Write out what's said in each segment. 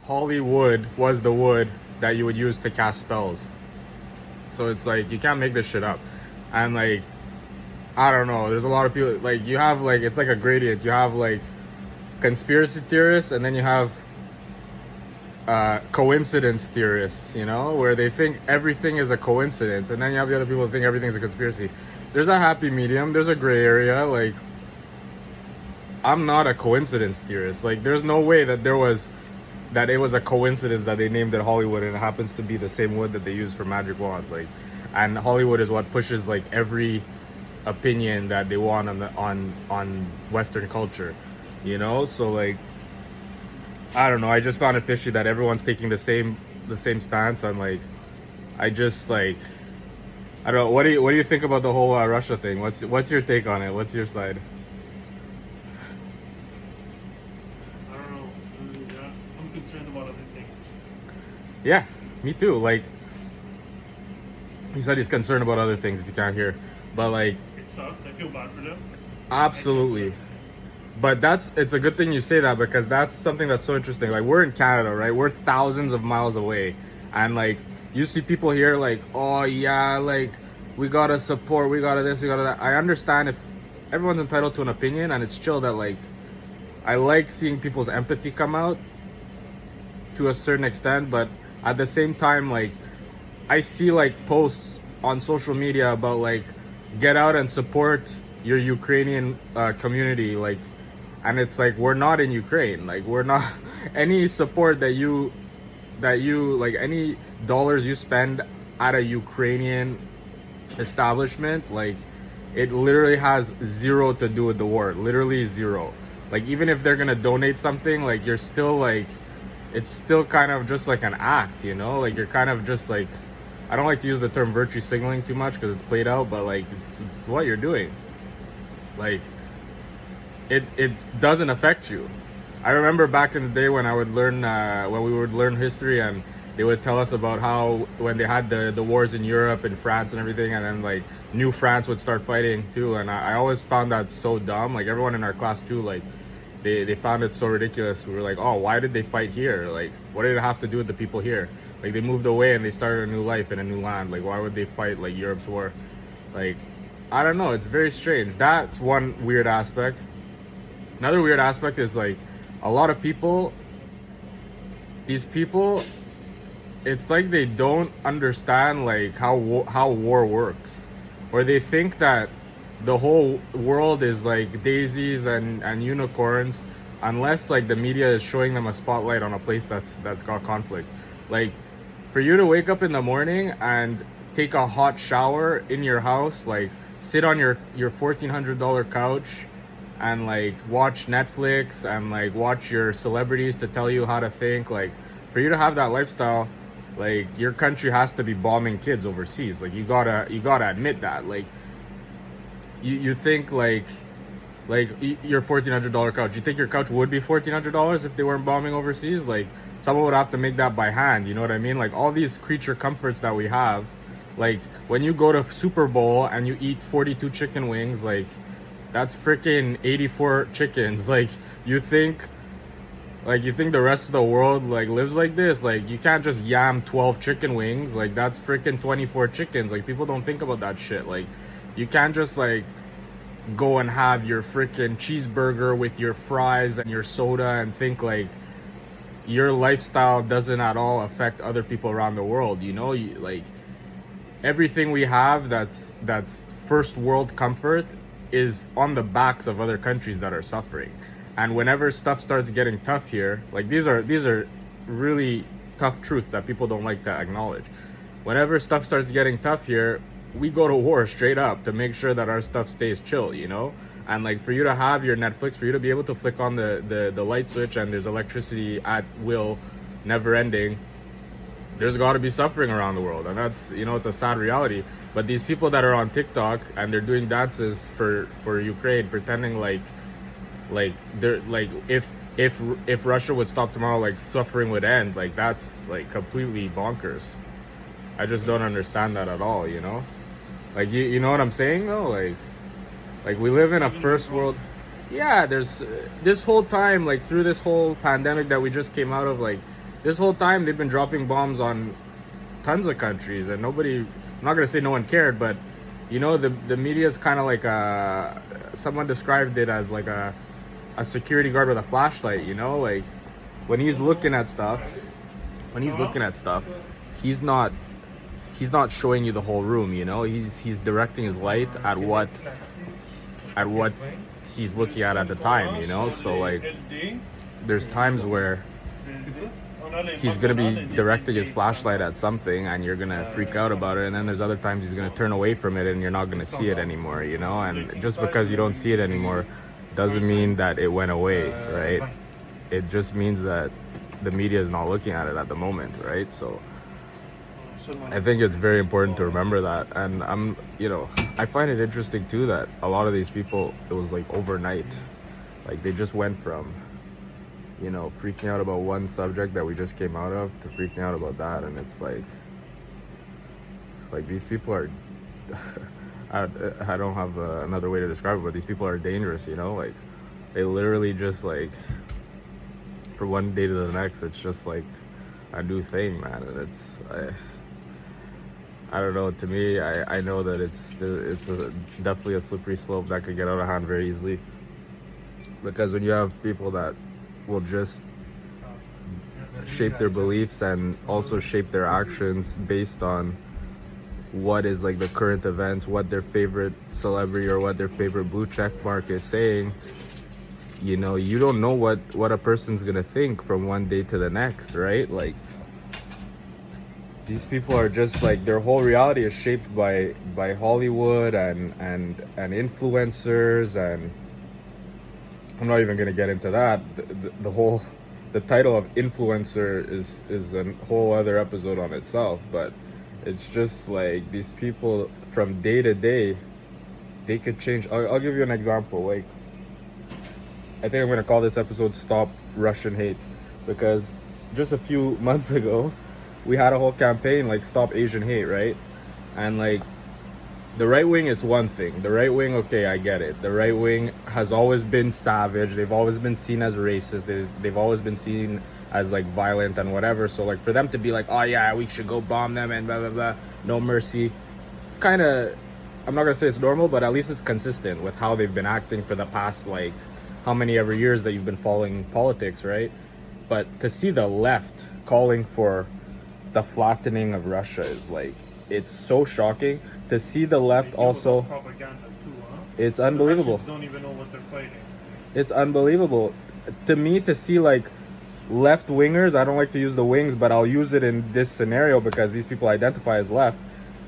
Hollywood was the wood that you would use to cast spells. So it's like you can't make this shit up. And like I don't know, there's a lot of people like you have like it's like a gradient. You have like conspiracy theorists and then you have coincidence theorists, you know, where they think everything is a coincidence, and then you have the other people who think everything's a conspiracy. There's a happy medium, there's a gray area. Like I'm not a coincidence theorist. Like there's no way that it was a coincidence that they named it Hollywood and it happens to be the same wood that they use for magic wands. Like, and Hollywood is what pushes like every opinion that they want on Western culture, you know. So like I don't know, I just found it fishy that everyone's taking the same stance on like I just like I don't know. What do you think about the whole Russia thing? What's your take on it? What's your side? I don't know. Yeah, I'm concerned about other things. Yeah, me too. Like he said he's concerned about other things if you can't hear. But like It sucks. I feel bad for them. absolutely. But it's a good thing you say that because that's something that's so interesting. Like we're in Canada, right? We're thousands of miles away. And like you see people here like, oh yeah, like we gotta support, we gotta this, we gotta that. I understand if everyone's entitled to an opinion and it's chill that like I like seeing people's empathy come out to a certain extent, but at the same time like I see like posts on social media about like get out and support your Ukrainian community, like, and it's like we're not in Ukraine, like we're not any support that you like any dollars you spend at a Ukrainian establishment, like it literally has zero to do with the war, literally zero. Like even if they're gonna donate something, like you're still like it's still kind of just like an act, you know, like you're kind of just like I don't like to use the term virtue signaling too much because it's played out, but like it's what you're doing. Like it doesn't affect you. I remember back in the day when I would learn when we would learn history and they would tell us about how when they had the wars in Europe and France and everything, and then like New France would start fighting too, and I always found that so dumb. Like everyone in our class too, like they found it so ridiculous. We were like, oh, why did they fight here? Like what did it have to do with the people here? Like they moved away and they started a new life in a new land. Like why would they fight like Europe's war? Like I don't know, it's very strange. That's one weird aspect. Another weird aspect is like a lot of people, these people, it's like they don't understand like how war works, or they think that the whole world is like daisies and unicorns unless like the media is showing them a spotlight on a place that's got conflict. Like for you to wake up in the morning and take a hot shower in your house, like sit on your $1,400 couch and like watch Netflix and like watch your celebrities to tell you how to think, like for you to have that lifestyle, like your country has to be bombing kids overseas. Like you gotta admit that. Like you think like your $1,400 couch, you think your couch would be $1,400 if they weren't bombing overseas? Like someone would have to make that by hand, you know what I mean? Like all these creature comforts that we have, like when you go to Super Bowl and you eat 42 chicken wings, like that's freaking 84 chickens. Like you think the rest of the world like lives like this? Like you can't just yam 12 chicken wings. Like that's freaking 24 chickens. Like people don't think about that shit. Like you can't just like go and have your freaking cheeseburger with your fries and your soda and think like your lifestyle doesn't at all affect other people around the world, you know? Like everything we have that's first world comfort is on the backs of other countries that are suffering. And whenever stuff starts getting tough here, like these are really tough truths that people don't like to acknowledge. Whenever stuff starts getting tough here, we go to war straight up to make sure that our stuff stays chill, you know? And like for you to have your Netflix, for you to be able to flick on the light switch and there's electricity at will, never ending, there's got to be suffering around the world. And that's, you know, it's a sad reality. But these people that are on TikTok and they're doing dances for Ukraine, pretending like they're like if Russia would stop tomorrow, like suffering would end, like that's like completely bonkers. I just don't understand that at all, you know? Like you know what I'm saying though? Like we live in a first world. Yeah, there's this whole time, like through this whole pandemic that we just came out of, like This whole time they've been dropping bombs on tons of countries, and nobody. I'm not gonna say no one cared, but you know, the media is kind of like someone described it as like a security guard with a flashlight. You know, like when he's looking at stuff, he's not showing you the whole room. You know, he's directing his light at what he's looking at the time. You know, so like there's times where he's gonna be directing his flashlight at something and you're gonna freak out about it, and then there's other times he's gonna turn away from it and you're not gonna see it anymore, you know. And just because you don't see it anymore doesn't mean that it went away, right? It just means that the media is not looking at it at the moment, right? So I think it's very important to remember that. And I find it interesting too that a lot of these people, it was like overnight, like they just went from freaking out about one subject that we just came out of to freaking out about that. And it's like these people are I don't have another way to describe it, but these people are dangerous, you know. Like they literally just like from one day to the next, it's just like a new thing, man. And I don't know, to me, I know that it's definitely a slippery slope that could get out of hand very easily, because when you have people that will just shape their beliefs and also shape their actions based on what is like the current events, what their favorite celebrity or what their favorite blue check mark is saying, you don't know what a person's gonna think from one day to the next, right? Like these people are just like, their whole reality is shaped by Hollywood and influencers, and I'm not even gonna get into that. The title of influencer is a whole other episode on itself, but it's just like these people from day to day, they could change. I'll give you an example. Like, I think I'm gonna call this episode "Stop Russian Hate," because just a few months ago, we had a whole campaign like "Stop Asian Hate," right? And like, the right wing, it's one thing. The right wing, okay, I get it. The right wing has always been savage. They've always been seen as racist. They've always been seen as like violent and whatever. So like for them to be like, oh yeah, we should go bomb them and blah blah blah, no mercy, it's kind of, I'm not gonna say it's normal, but at least it's consistent with how they've been acting for the past like how many ever years that you've been following politics, right? But to see the left calling for the flattening of Russia is like, it's so shocking to see the left also. Propaganda too, huh? It's unbelievable. The Russians don't even know what they're fighting. It's unbelievable to me to see like left wingers. I don't like to use the wings, but I'll use it in this scenario because these people identify as left.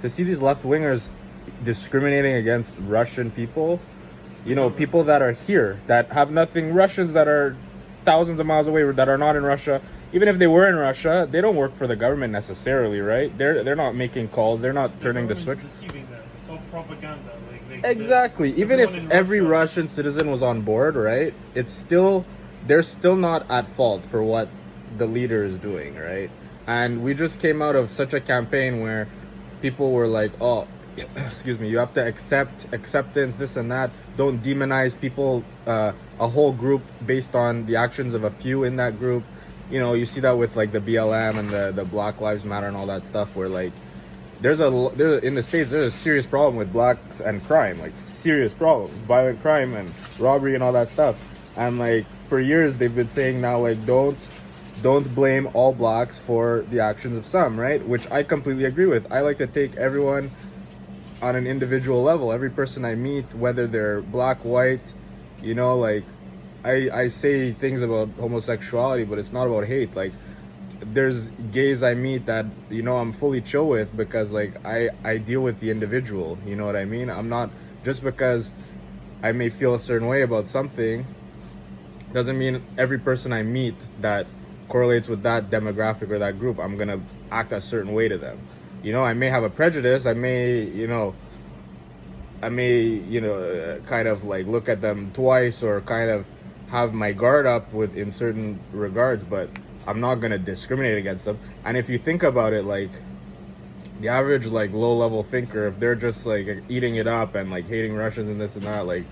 To see these left wingers discriminating against Russian people, people that are here, that have nothing, Russians that are thousands of miles away, that are not in Russia. Even if they were in Russia, they don't work for the government necessarily, right? They're not making calls. They're not turning the switch. Deceiving them. It's all propaganda. Exactly. Even if every Russian citizen was on board, right? They're still not at fault for what the leader is doing, right? And we just came out of such a campaign where people were like, oh, excuse me, you have to acceptance, this and that. Don't demonize people, a whole group based on the actions of a few in that group. You see that with like the BLM and the Black Lives Matter and all that stuff, where like there's in the States there's a serious problem with blacks and crime, like serious problem, violent crime and robbery and all that stuff. And like for years they've been saying now, like, don't blame all blacks for the actions of some, right? Which I completely agree with. I like to take everyone on an individual level. Every person I meet, whether they're black, white, like I say things about homosexuality, but it's not about hate. Like there's gays I meet that I'm fully chill with because like I deal with the individual, you know what I mean? I'm not, just because I may feel a certain way about something doesn't mean every person I meet that correlates with that demographic or that group, I'm gonna act a certain way to them. I may have a prejudice. I may kind of like look at them twice or kind of have my guard up in certain regards, but I'm not gonna discriminate against them. And if you think about it, like the average like low-level thinker, if they're just like eating it up and like hating Russians and this and that, like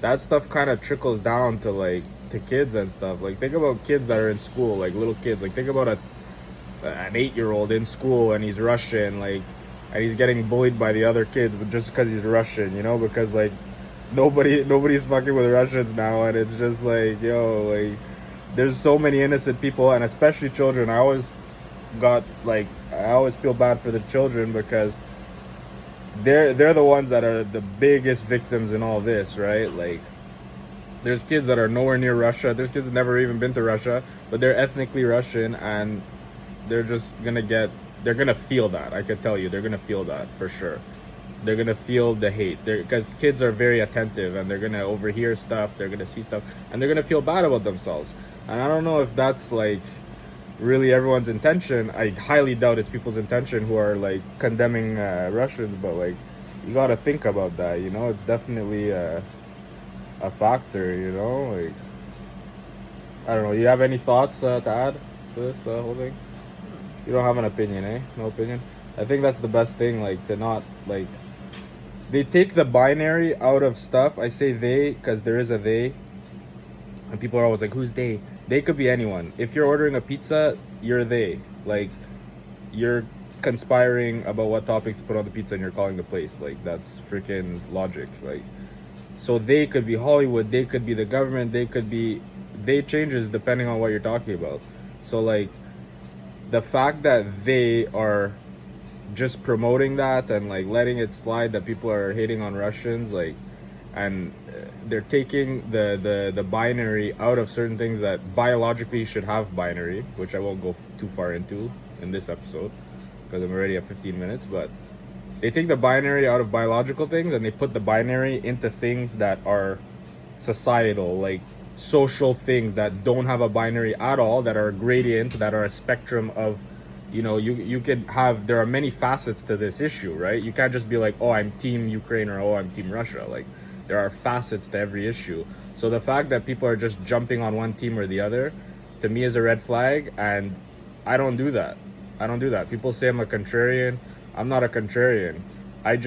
that stuff kind of trickles down to kids and stuff. Like think about kids that are in school, like little kids. Like think about a an 8-year-old in school and he's Russian, like, and he's getting bullied by the other kids, but just because he's Russian, you know, because like nobody's fucking with Russians now, and it's just like, yo, like, there's so many innocent people, and especially children. I always feel bad for the children because they're the ones that are the biggest victims in all this, right? Like, there's kids that are nowhere near Russia. There's kids that never even been to Russia, but they're ethnically Russian, and they're just they're gonna feel that. I could tell you, they're gonna feel that for sure. They're gonna feel the hate because kids are very attentive, and they're gonna overhear stuff, they're gonna see stuff, and they're gonna feel bad about themselves. And I don't know if that's like really everyone's intention. I highly doubt it's people's intention who are like condemning Russians, but like, you gotta think about that, you know. It's definitely a factor, you know. Like, I don't know, you have any thoughts to add to this whole thing? You don't have an opinion, eh? No opinion? I think that's the best thing, like, to not, like, they take the binary out of stuff. I say they because there is a they, and people are always like, who's they? They could be anyone. If you're ordering a pizza, you're they. Like, you're conspiring about what topics to put on the pizza, and you're calling the place. Like, that's freaking logic. Like, so they could be Hollywood, they could be the government, they changes depending on what you're talking about. So like, the fact that they are just promoting that and like letting it slide that people are hating on Russians, like, and they're taking the binary out of certain things that biologically should have binary, which I won't go too far into in this episode because I'm already at 15 minutes, but they take the binary out of biological things and they put the binary into things that are societal, like social things that don't have a binary at all, that are a gradient, that are a spectrum of, you know, you could have, there are many facets to this issue, right? You can't just be like, oh, I'm team Ukraine or oh, I'm team Russia. Like, there are facets to every issue. So the fact that people are just jumping on one team or the other, to me, is a red flag, and I don't do that. I don't do that. People say I'm a contrarian. I'm not a contrarian. I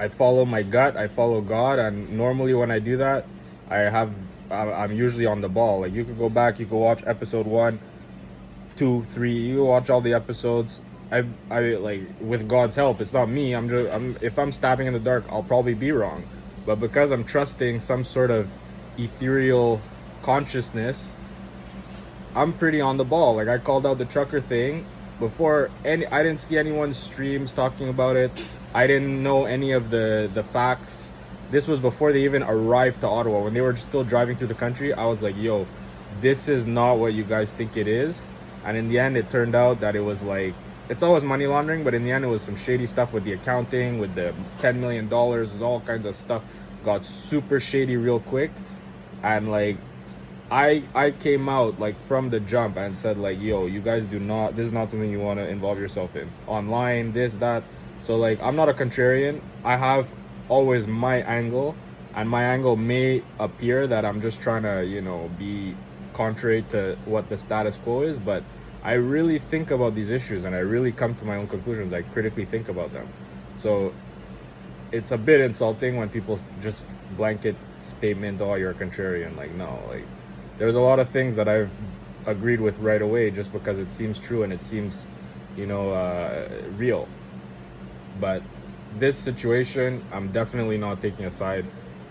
follow my gut, I follow God, and normally when I do that, I'm usually on the ball. Like, you could go back, you could watch episode 1, 2, 3, you watch all the episodes. I like, with God's help, it's not me. If I'm stabbing in the dark, I'll probably be wrong. But because I'm trusting some sort of ethereal consciousness, I'm pretty on the ball. Like, I called out the trucker thing before I didn't see anyone's streams talking about it. I didn't know any of the facts. This was before they even arrived to Ottawa. When they were still driving through the country, I was like, yo, this is not what you guys think it is. And in the end, it turned out that it was like, it's always money laundering, but in the end, it was some shady stuff with the accounting, with the $10 million, all kinds of stuff got super shady real quick. And like, I came out like from the jump and said like, yo, you guys this is not something you want to involve yourself in online, this, that. So like, I'm not a contrarian. I have always my angle, and my angle may appear that I'm just trying to, you know, be contrary to what the status quo is, but I really think about these issues and I really come to my own conclusions. I critically think about them. So it's a bit insulting when people just blanket statement, oh, you're a contrarian. Like, no, like, there's a lot of things that I've agreed with right away just because it seems true and it seems, you know, real. But this situation, I'm definitely not taking a side.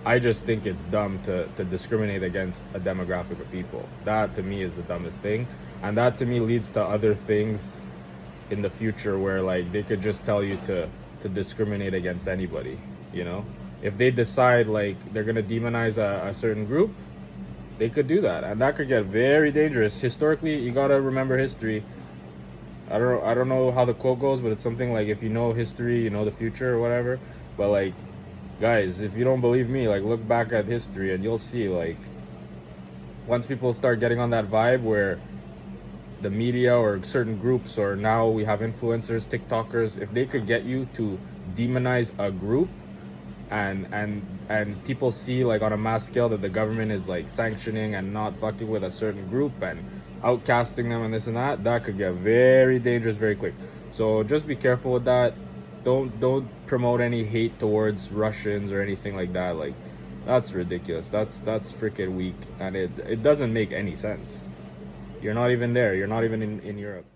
I just think it's dumb to discriminate against a demographic of people. That to me is the dumbest thing. And that to me leads to other things in the future where like they could just tell you to discriminate against anybody, you know? If they decide like they're gonna demonize a certain group, they could do that. And that could get very dangerous. Historically, you gotta remember history. I don't know how the quote goes, but it's something like, if you know history, you know the future or whatever. But like, guys, if you don't believe me, like, look back at history and you'll see, like, once people start getting on that vibe where the media or certain groups, or now we have influencers, TikTokers, if they could get you to demonize a group, and people see like on a mass scale that the government is like sanctioning and not fucking with a certain group and outcasting them and this and that, that could get very dangerous very quick. So just be careful with that. Don't promote any hate towards Russians or anything like that. Like, that's ridiculous. That's freaking weak, and it doesn't make any sense. You're not even there. You're not even in Europe.